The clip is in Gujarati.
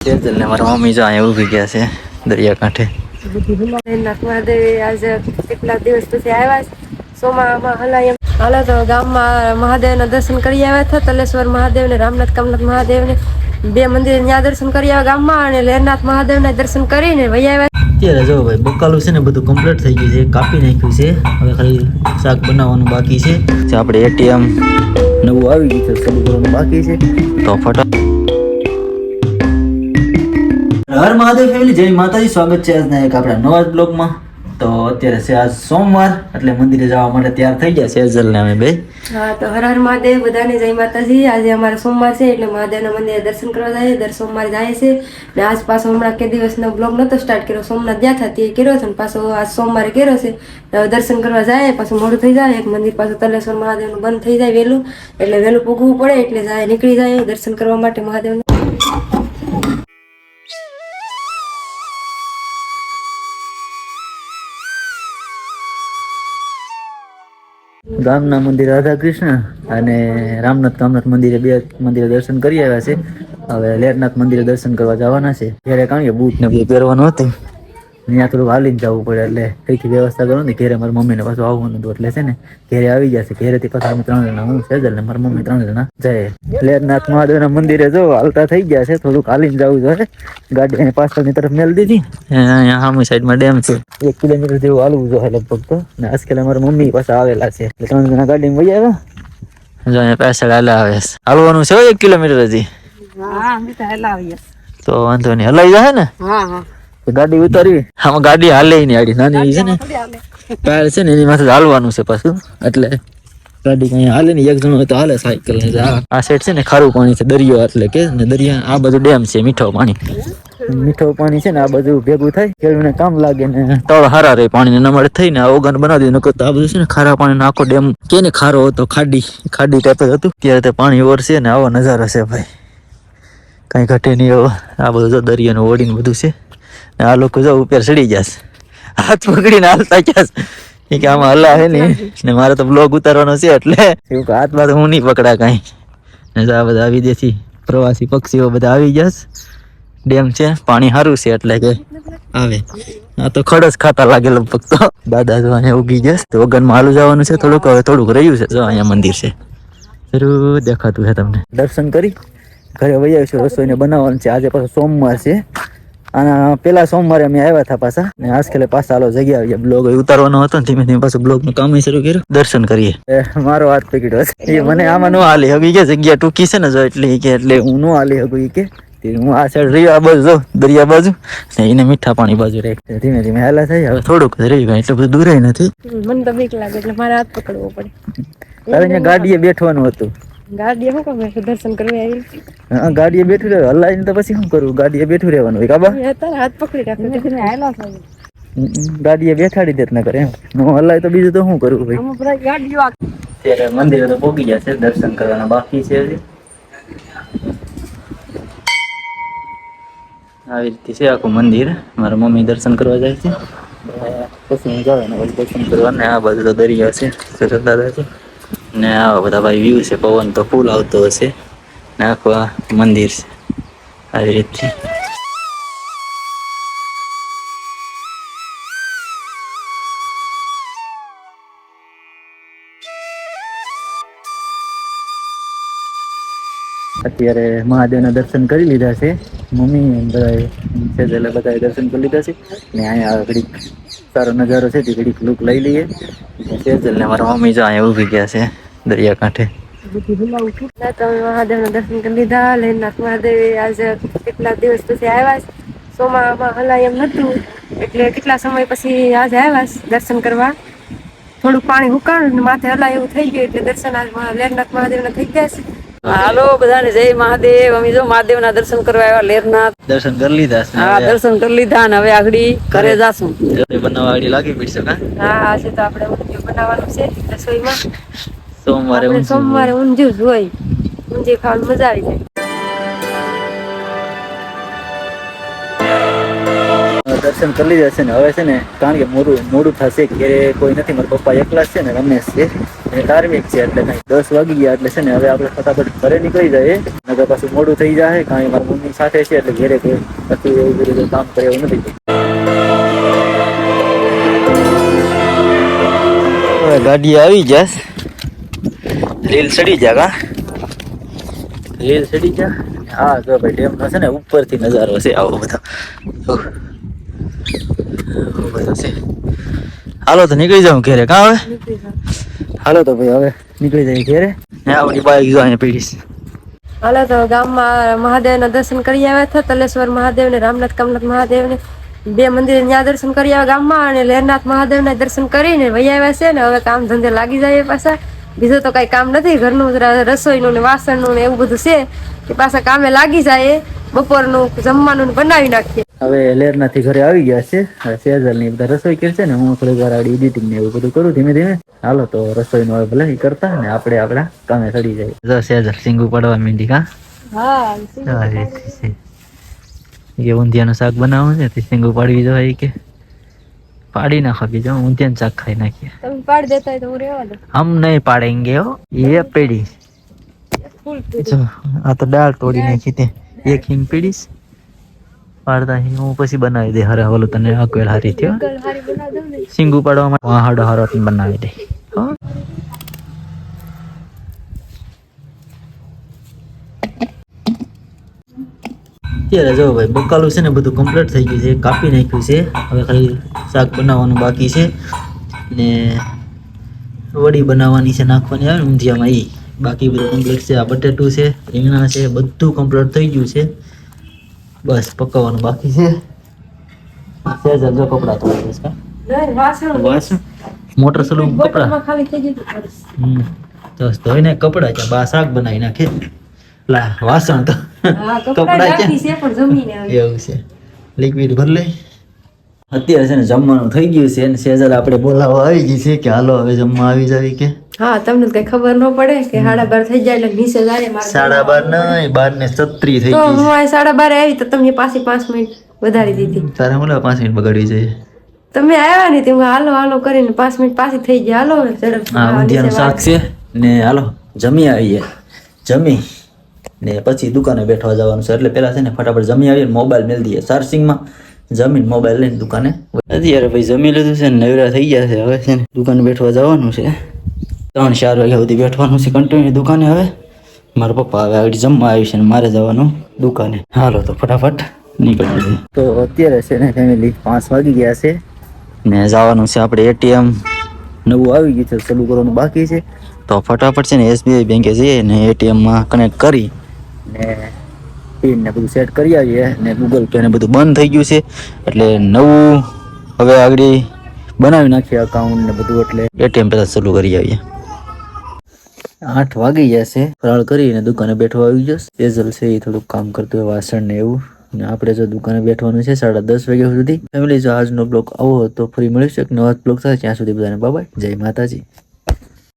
તેજલ ને મારા મમ્મી જો અહીંયા ઊભી ગયા છે દરિયાકાંઠે. નાથ મહાદેવ આજે કેટલા દિવસ પછી આવ્યા છે. સોમામાં હલાય હાલો તો ગામમાં મહાદેવના દર્શન કરી આવ્યા હતા. તલેશ્વર મહાદેવ ને રામનાથ કામનાથ મહાદેવ ને બે મંદિર ત્યાં દર્શન કરી આવ્યા ગામમાં, અને લેરનાથ મહાદેવના દર્શન કરીને વહી આવ્યા. અત્યારે જો ભાઈ બકાલું છે ને બધું કમ્પ્લીટ થઈ ગયું છે, કાપી નાખ્યું છે. હવે ખાલી શાક બનાવવાનું બાકી છે. આપણે એટીએમ નવું આવી ગયું છે, શરૂ કરવાનું બાકી છે. તો ફટાફટ હર મહાદેવ ફેમિલી, જય માતાજી. સ્વાગત છે આજના એક આપણા નવા જ બ્લોગમાં. તો અત્યારે છે આજ સોમવાર, એટલે મંદિરે જવા માટે તૈયાર થઈ ગયા છે સેજલ ને અમે બે. હા, તો હર હર મહાદેવ બધાને જય માતાજી. આજે અમારે સોમવાર છે એટલે મહાદેવના મંદિરે દર્શન કરવા જાય. દર સોમવારે જાય છે. ને આજ પાછો હમણાં કે દિવસનો બ્લોગ નતો સ્ટાર્ટ કર્યો, સોમનાથ ગયા હતા તે કર્યો છે, ને પાછો આજ સોમવારે કર્યો છે. દર્શન કરવા જાય, પાછું મોડું થઈ જાય. એક મંદિર પાછું તલેશ્વર મહાદેવનું બંધ થઈ જાય વહેલું, એટલે વહેલું પૂગવું પડે, એટલે જાય નીકળી જાય દર્શન કરવા માટે મહાદેવનું. ગામના મંદિર રાધા કૃષ્ણ અને રામનાથ કામનાથ મંદિરે બે મંદિરે દર્શન કરી આવ્યા છે. હવે લેરનાથ મંદિરે દર્શન કરવા જવાના છે. ત્યારે કારણ કે બૂટ ને બધું પહેરવાનું હતું, ત્યાં થોડુંક હાલીને જવું પડે, એટલે કઈથી વ્યવસ્થા કરવાની ને. ઘેરે મારી મમ્મીને પાછું આવવાનું હતું, એટલે છે ને ઘેરે આવી જશે. ઘેરેથી પાછા અમે 3 જણા, હું સેજલ ને મારી મમ્મી 3 જણા જાય. લેરનાથ મહાદેવના મંદિરે જો હાલતા થઈ ગયા છે. થોડુંક હાલીને જવું જોઈએ. ગાડી પાછળની તરફ મેળ દીધી. અહીંયા સામે સાઈડમાં ડેમ છે. 1 કિલોમીટર જેવું હાલવું જોઈએ લગભગ તો. ને આજકાલ મારા મમ્મી પાછા આવેલા છે, 3 જણા ગાડીમાં વહી આવ્યા. જો અહીંયા પાછળ આવે છે. હાલવાનું છે 1 કિલોમીટર હજી. હા, અમે તો હલાવીએ તો વાંધો નહીં, હલાઈ જાય ને. હા હા, ગાડી ઉતારી. આમાં ગાડી હાલે નહીં, આડી નાની છે ને પેર છે ને એની માથે હાલવાનું છે પાછું, એટલે ગાડી કઈ હાલે નહીં. એક જણો તો હાલે સાયકલ ને. આ સાઈડ છે ને ખારું પાણી છે, દરિયો એટલે કે ને દરિયા. આ બધું ડેમ છે, મીઠો પાણી. મીઠો પાણી છે ને આ બધું ભેગું થાય, ખેડૂતને કામ લાગે ને તળ હારા રહે પાણી ને નમળે થઈને આ ઓગન બનાવી દે. નકર તો આ બધું છે ને ખારા પાણી આખો ડેમ કે ને ખારો હતો, ખાડી ટાઈપ જ હતું. ત્યારે તે પાણી વરસે ને આવો નજારો છે ભાઈ, કઈ ઘટે નહીં. હવે આ બધું જો દરિયાનું ઓડીને બધું છે. આ લોકો જો ઉપર ચડી જશે, હાથ પકડીને હાલતા ગયા છે કે આમાં હલા હે ને. મારે તો બ્લોગ ઉતારવાનો છે, એટલે એવું કે હાથમાં તો હું નહીં પકડા કઈ. ને આ બધા વિદેશી પ્રવાસી પક્ષીઓ બધા આવી ગયા છે. ડેમ છે, પાણી સારું છે એટલે કે આવે. આ તો ખડસ ખાતા લાગે લગભગ. તો દાદા જો અહીંયા ઉગી ગયા તો ઓગનમાં હાલું જવાનું છે થોડુંક. હવે થોડુંક રહ્યું છે. જો અહીંયા મંદિર છે, જરૂર દેખાતું છે તમને. દર્શન કરી ઘરે વહી આવીશું. રસોઈને બનાવવાનું છે. આજે પાછો સોમવાર છે. આના પેલા સોમવારે અમે આવ્યા હતા પાછા, ને આજકાલ પાછા હાલો જગ્યા આવી. બ્લોગ ઉતારવાનો હતો ને ધીમે ધીમે પાછું બ્લોગ નું કામ શરૂ કર્યું. દર્શન કરીએ. મારો હાથ પકડ્યો છે એ મને. આમાં નો હાલી હગી કે જગ્યા ટૂંકી છે ને જો, એટલે હું નો હાલી હગું કે. હું આ સાઈડ રહ્યો, આ બાજુ જો દરિયા બાજુ ને એને મીઠા પાણી બાજુ રહે. ધીમે ધીમે હાલા થાય. હવે થોડુંક રહી ગયું, એટલે બધું દૂર નથી. મને તો બીક લાગે એટલે મારે હાથ પકડવો પડે. હવે અહીંયા ગાડીએ બેઠવાનું હતું. ગાડીએ શું કામ દર્શન કરવા આવી? હા, ગાડીએ બેઠું રહેવાનું. હલાઈને તો પછી શું કરવું? ગાડીએ બેઠું રહેવાનું હોય કાબા. હાથ પકડી રાખો. ગાડીએ બેઠાડી દેત ના કરે એમ. નો હલાય તો બીજું તો શું કરવું ભાઈ. ત્યારે મંદિરે તો પહોંચી ગયા છે. દર્શન કરવાના બાકી છે હજી. આવી રીતે છે આખું મંદિર. મારા મમ્મી દર્શન કરવા જાય છે, પછી હું જાઉં ને દર્શન કરવા. ને આ બધું તો દરિયા છે, સરસ દાદા છે ને આવા બધા ભાઈ વ્યૂ છે. પવન તો ફૂલ આવતો હશે ને આખું આ મંદિર છે આવી રીતે. અત્યારે મહાદેવના દર્શન કરી લીધા છે. મમ્મી બધા દર્શન કરી લીધા છે. ને અહીંયા ઘડીક સારો નજારો છે, તે ઘડીક લુક લઈ લઈએ. સેજલ ને મારા મમ્મી જો અહીંયા ઊભી ગયા છે દરિયાકાંઠે. મહાદેવના દર્શન કરી લીધા. લેરનાથ મહાદેવ આજે કેટલા દિવસ પછી આવ્યા. સોમામાં હલાય એમ નતું, એટલે કેટલા સમય પછી આજે આવ્યા દર્શન કરવા. થોડુંક પાણી હુકાણ માથે હલાય એવું થઈ ગયું, એટલે દર્શન આજ લેરનાથ મહાદેવના થઈ ગયા છે. હાલો બધાને જય મહાદેવ. અમે જો મહાદેવના દર્શન કરવા આવ્યા લેરનાથ. દર્શન કરી લીધા છે. હા, દર્શન કરી લીધા ને હવે આગળ ઘરે જાશું. બનાવવા આડી લાગી પડશે કા. હા, આજે તો આપણે ઊંધિયું બનાવવાનું છે રસોઈમાં. સોમવારે ઊંધિયું જ હોય. ઊંધિયું ખાવાની મજા આવી જાય. દર્શન કરી લીધા છે ને હવે છે ને કારણ કે મોડું થશે ઘેરે કોઈ નથી, મારા પપ્પા એકલા જ છે ને રમેશ છે એ ધાર્મિક છે એટલે કઈ 10 વાગી ગયા એટલે છે ને હવે આપણે ફટાફટ ઘરે નીકળી જાય નકર પાછું મોડું થઈ જાય. કારણ કે મારા મમ્મી સાથે છે એટલે ઘેરે કોઈ પછી એવું બધું કામ કરે એવું નથી. ગાડી આવી જશે, રેલ ચડી જા કા રેલ ચડી જા. હા જો ભાઈ ડેમ નો છે ને ઉપરથી નજારો છે આવો બધો છે. હાલો તો નીકળી જાઉં ઘેરે. કા હવે હાલો તો ભાઈ હવે નીકળી જાય ઘેરે. આપણી બાઈક જો અહીંયા પડી છે. હાલો તો ગામમાં મહાદેવના દર્શન કરી આવ્યા હતા. તલેશ્વર મહાદેવ ને રામનાથ કમનાથ મહાદેવ ને 2 મંદિરે ત્યાં દર્શન કરી આવ્યા ગામમાં, અને લેરનાથ મહાદેવના દર્શન કરીને વહી આવ્યા છે ને હવે કામ ધંધે લાગી જાય પાછા. બીજું તો કઈ કામ નથી, ઘરનું રસોઈનું ને વાસણનું ને એવું બધું છે કે પાછા કામે લાગી જાય. બપોરનું જમવાનું બનાવી નાખીએ. હવે લેરનાથી ઘરે આવી ગયા છે. સેજલ ની બધા રસોઈ કરશે ને હું થોડી વાર આડી એડિટિંગ ને એવું બધું કરું ધીમે ધીમે. હાલો તો રસોઈ નું હવે ભલે કરતા ને આપણે આપણા કામે ચડી જાય. જો સેજલ સિંગુ પડવા માંડી. કા હા કે ઊંધિયાનું શાક બનાવવું છે તે સિંગુ પાડવી જોઈએ કે પાડી નાખો કે જો ઊંધિયાનું શાક ખાઈ નાખીએ. તમે પાડી દેતા હોય તો હું રહેવા દો. હમ નહીં પાડેંગે હો, ये पेड़ी જો આ તો દાળ તોડી નાખી તે એક હિંગ પીડીશ પાડતા હિંગ હું પછી બનાવી દે. હરે ઓલું તને અકવેલ હારી થયો સિંગુ પાડવામાં હાડો હારો બનાવી દે. હો અત્યારે જો ભાઈ બકાલું છે ને બધું કમ્પ્લીટ થઈ ગયું છે, કાપી નાખ્યું છે. હવે ખાલી શાક બનાવવાનું બાકી છે ને વડી બનાવવાની છે, નાખવાની આવે ને ઊંધિયામાં એ બાકી બધું કમ્પ્લીટ છે. આ બટેટું છે, રીંગણા છે, બધું કમ્પ્લીટ થઈ ગયું છે. બસ પકાવવાનું બાકી છે. સેજલ જો કપડા ધોઈ છે. વાસણ મોટર સલુ કપડા ખાલી થઈ ગયું. તો ધોઈને કપડા છે, બા શાક બનાવી નાખે. લા વાસણ તો કપડા છે પણ જમીને એવું છે. લિક્વિડ ભર લે. અત્યારે છે ને જમવાનું થઈ ગયું છે ને સેજલ આપણે બોલાવવા આવી ગઈ છે કે હાલો હવે જમવા આવી જાવી કે. હા તમને કઈ ખબર ન પડે કે 12:30 થઈ જાય એટલે નીચે જાય મારે 12:30 નહીં 12:36 થઈ તો ગઈ. હું 12:30 આવી તો તમે પાછી 5 મિનિટ વધારી દીધી. તારે બોલા 5 મિનિટ બગાડી જાય. તમે આવ્યા ને હું હાલો હાલો કરીને 5 મિનિટ પાછી થઈ ગયા. હાલો હવે ઝડપ. હા ઊંધિયાનું શાક છે ને હાલો જમી આવીએ. જમી ને પછી દુકાને બેઠવા જવાનું છે એટલે પેલા છે ને ફટાફટ જમી આવીએ મોબાઈલ મેલ દઈએ ચાર્જિંગમાં. જમીન મોબાઈલ લઈને દુકાને અત્યારે ભાઈ જમી લીધું છે ને નવરા થઈ ગયા છે. હવે છે ને દુકાને બેઠવા જવાનું છે. 3-4 વાગ્યા સુધી બેઠવાનું છે કન્ટિન્યુ દુકાને. હવે મારા પપ્પા હવે આગળ જમવા આવી છે ને મારે જવાનું દુકાને. હાલો તો ફટાફટ નીકળી. તો અત્યારે છે ને ફેમિલી 5 વાગી ગયા છે ને જવાનું છે આપણે એટીએમ નવું આવી ગયું છે, ચાલુ કરવાનું બાકી છે. તો ફટાફટ છે ને SBI બેંકે જઈએ ને એટીએમમાં કનેક્ટ કરી ને પિન ને બધું સેટ કરી આવીએ ને ગૂગલ પે ને બધું બંધ થઈ ગયું છે એટલે નવું હવે આગળ બનાવી નાખીએ અકાઉન્ટ ને બધું એટલે એટીએમ પેલા ચાલુ કરી આવીએ. 8 વાગી ગયા છે. ફરાળ કરીને દુકાને બેઠવા આવી જશે. સેજલ છે એ થોડુંક કામ કરતું હોય વાસણ ને એવું ને આપણે જો દુકાને બેઠવાનું છે 10:30 વાગ્યા સુધી. ફેમિલી જો આજનો બ્લોગ આવો તો ફરી મળીશું એક નવા બ્લોગ સાથે. ત્યાં સુધી બધાને બાય બાય, જય માતાજી.